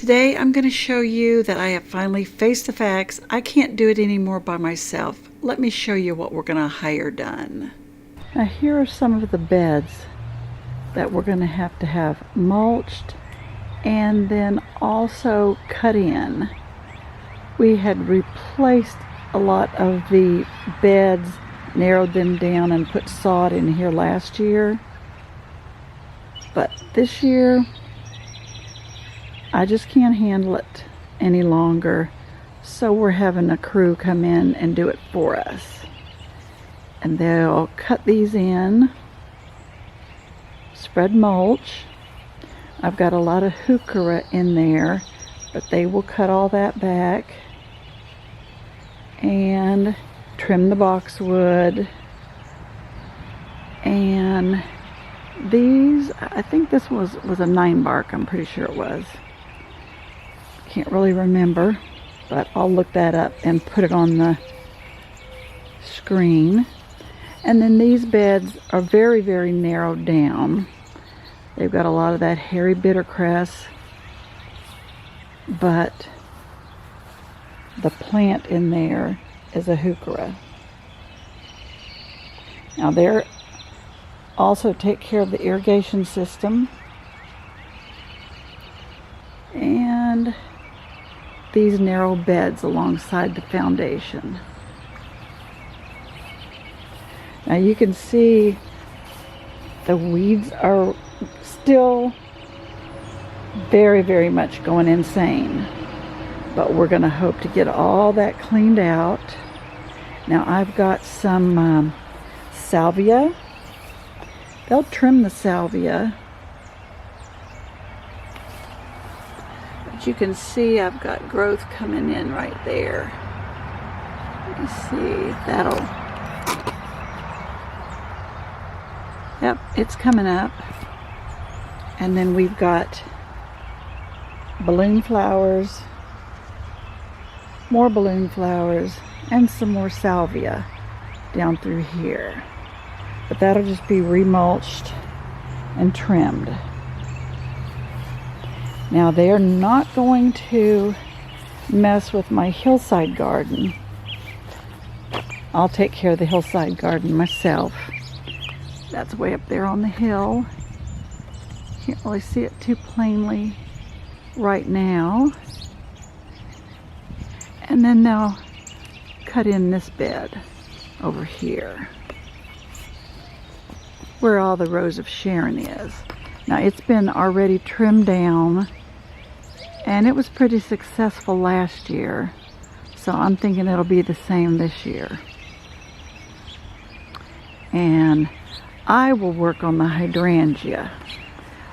Today I'm going to show you that I have finally faced the facts. I can't do it anymore by myself. Let me show you what we're going to hire done. Now here are some of the beds that we're going to have mulched and then also cut in. We had replaced a lot of the beds, narrowed them down and put sod in here last year. But this year I just can't handle it any longer, so we're having a crew come in and do it for us. And they'll cut these in, spread mulch. I've got a lot of heuchera in there, but they will cut all that back and trim the boxwood. And these, I think this was a 9 bark, I'm pretty sure it was. Can't really remember, but I'll look that up and put it on the screen. And then these beds are very, very narrowed down. They've got a lot of that hairy bittercress, but the plant in there is a heuchera. Now they also take care of the irrigation system, and these narrow beds alongside the foundation. Now you can see the weeds are still very, very much going insane, but we're going to hope to get all that cleaned out. Now I've got some salvia. They'll trim the salvia. You can see I've got growth coming in right there. Let me see, yep, it's coming up. And then we've got balloon flowers, more balloon flowers, and some more salvia down through here. But that'll just be remulched and trimmed. Now they're not going to mess with my hillside garden. I'll take care of the hillside garden myself. That's way up there on the hill. Can't really see it too plainly right now. And then they'll cut in this bed over here, where all the Rose of Sharon is. Now it's been already trimmed down, and it was pretty successful last year, so I'm thinking it'll be the same this year. And I will work on the hydrangea.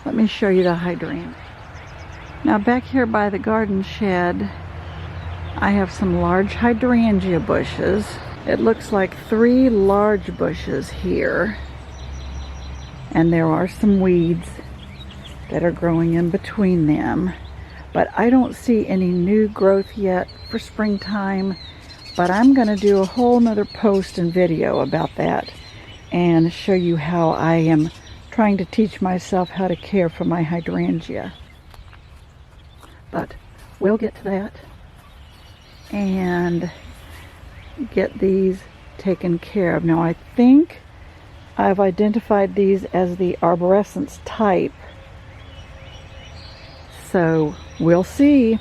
Let me show you the hydrangea. Now back here by the garden shed, I have some large hydrangea bushes. It looks like 3 large bushes here, and there are some weeds that are growing in between them. But I don't see any new growth yet for springtime, but I'm going to do a whole nother post and video about that and show you how I am trying to teach myself how to care for my hydrangea. But we'll get to that and get these taken care of. Now I think I've identified these as the arborescens type, so we'll see.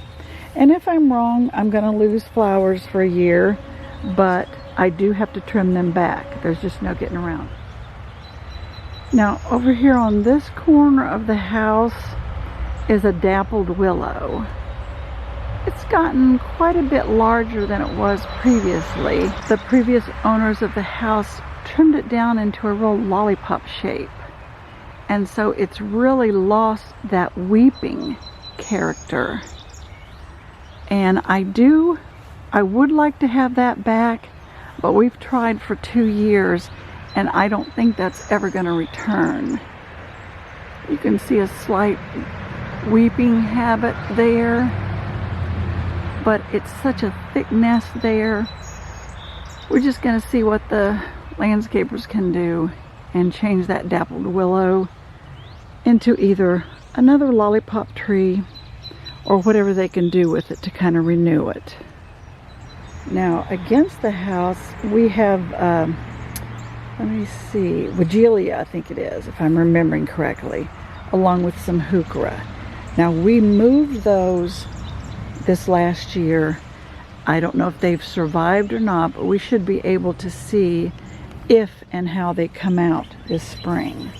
And if I'm wrong, I'm going to lose flowers for a year, but I do have to trim them back. There's just no getting around. Now over here on this corner of the house is a dappled willow. It's gotten quite a bit larger than it was previously. The previous owners of the house trimmed it down into a real lollipop shape, and so it's really lost that weeping character. And I would like to have that back, but we've tried for 2 years and I don't think that's ever going to return. You can see a slight weeping habit there, but it's such a thick nest there. We're just going to see what the landscapers can do and change that dappled willow into either another lollipop tree or whatever they can do with it to kind of renew it. Now against the house we have, let me see, Weigela, I think it is, if I'm remembering correctly, along with some heuchera. Now we moved those this last year. I don't know if they've survived or not, but we should be able to see if and how they come out this spring.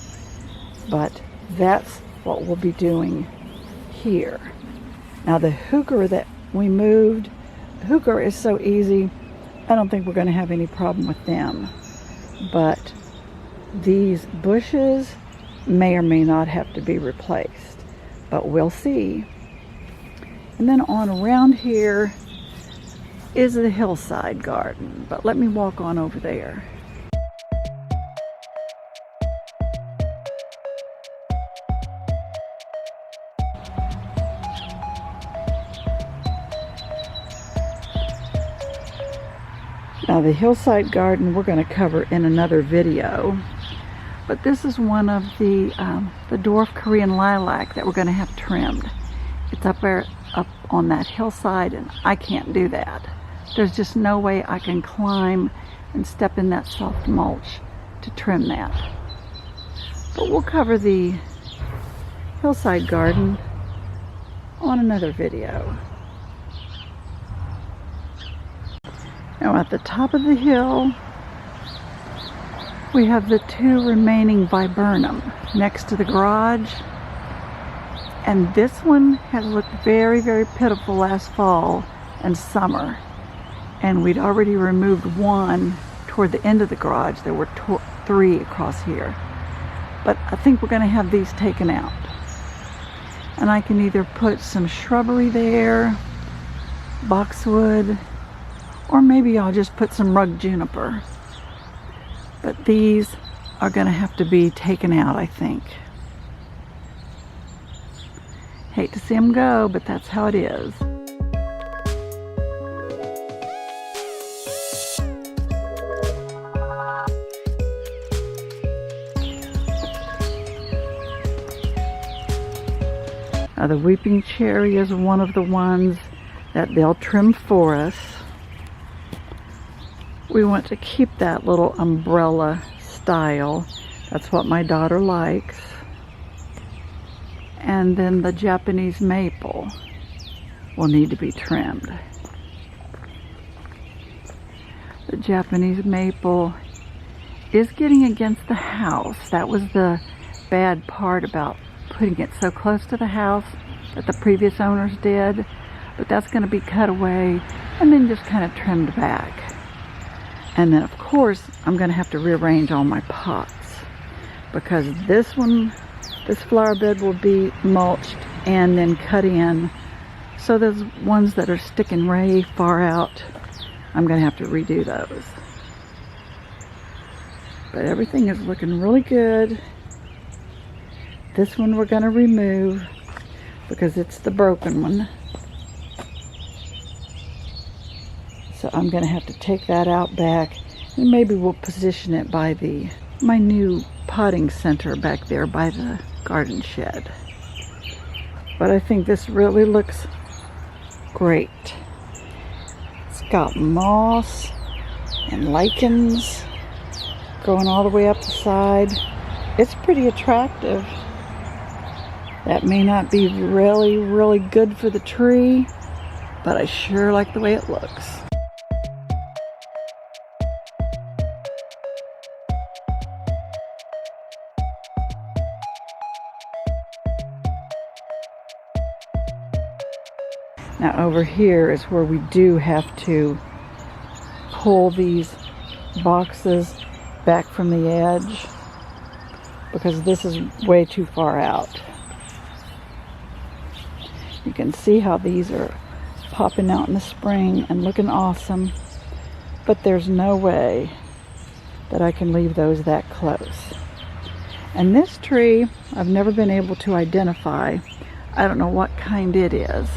But that's what we'll be doing here. Now the heuchera that we moved, heuchera is so easy, I don't think we're going to have any problem with them. But these bushes may or may not have to be replaced, but we'll see. And then on around here is the hillside garden, but let me walk on over there. Now the hillside garden we're going to cover in another video, but this is one of the dwarf Korean lilac that we're going to have trimmed. It's up there, up on that hillside, and I can't do that. There's just no way I can climb and step in that soft mulch to trim that. But we'll cover the hillside garden on another video. Now at the top of the hill, we have the two remaining viburnum next to the garage. And this one has looked very, very pitiful last fall and summer. And we'd already removed one toward the end of the garage. There were three across here. But I think we're going to have these taken out. And I can either put some shrubbery there, boxwood, or maybe I'll just put some rug juniper. But these are going to have to be taken out, I think. Hate to see them go, but that's how it is. Now the weeping cherry is one of the ones that they'll trim for us. We want to keep that little umbrella style. That's what my daughter likes. And then the Japanese maple will need to be trimmed. The Japanese maple is getting against the house. That was the bad part about putting it so close to the house that the previous owners did. But that's going to be cut away and then just kind of trimmed back. And then of course I'm going to have to rearrange all my pots, because this one, this flower bed will be mulched and then cut in. So those ones that are sticking way far out, I'm going to have to redo those. But everything is looking really good. This one we're going to remove because it's the broken one. So I'm going to have to take that out back, and maybe we'll position it by my new potting center back there by the garden shed. But I think this really looks great. It's got moss and lichens growing all the way up the side. It's pretty attractive. That may not be really, really good for the tree, but I sure like the way it looks. Now over here is where we do have to pull these boxes back from the edge, because this is way too far out. You can see how these are popping out in the spring and looking awesome, but there's no way that I can leave those that close. And this tree, I've never been able to identify. I don't know what kind it is.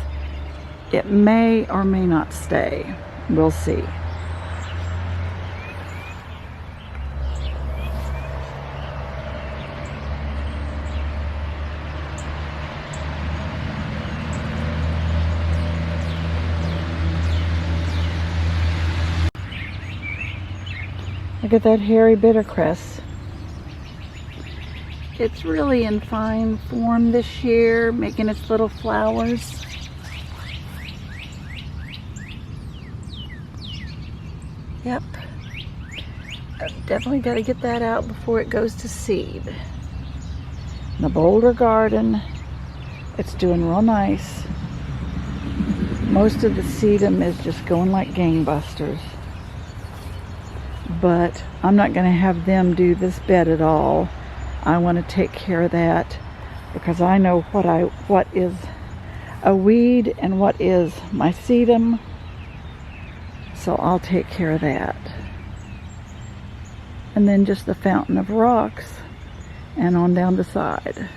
It may or may not stay. We'll see. Look at that hairy bittercress. It's really in fine form this year, making its little flowers. Yep. I've definitely got to get that out before it goes to seed. The Boulder Garden, it's doing real nice. Most of the sedum is just going like gangbusters. But I'm not going to have them do this bed at all. I want to take care of that because I know what is a weed and what is my sedum. So I'll take care of that. And then just the fountain of rocks and on down the side.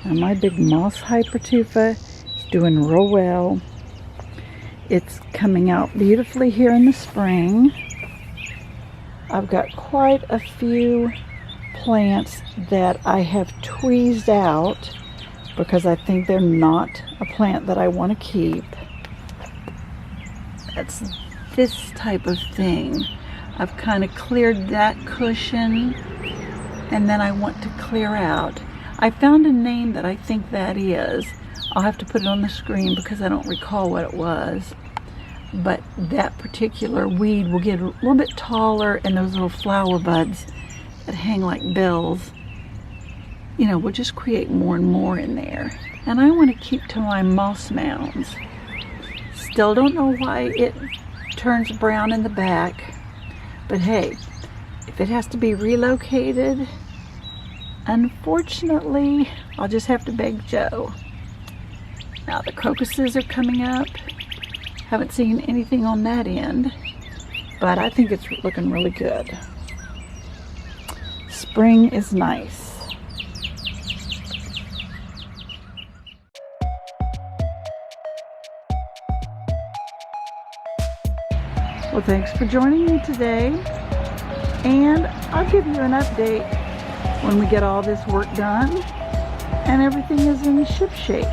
And my big moss Hypertufa is doing real well. It's coming out beautifully here in the spring. I've got quite a few plants that I have tweezed out because I think they're not a plant that I want to keep. That's this type of thing. I've kind of cleared that cushion and then I want to clear out. I found a name that I think that is. I'll have to put it on the screen because I don't recall what it was. But that particular weed will get a little bit taller and those little flower buds that hang like bells, you know, will just create more and more in there. And I want to keep to my moss mounds. Still don't know why it turns brown in the back. But hey, if it has to be relocated, unfortunately, I'll just have to beg Joe. Now the crocuses are coming up. Haven't seen anything on that end, but I think it's looking really good. Spring is nice. Well, thanks for joining me today, and I'll give you an update when we get all this work done and everything is in ship shape.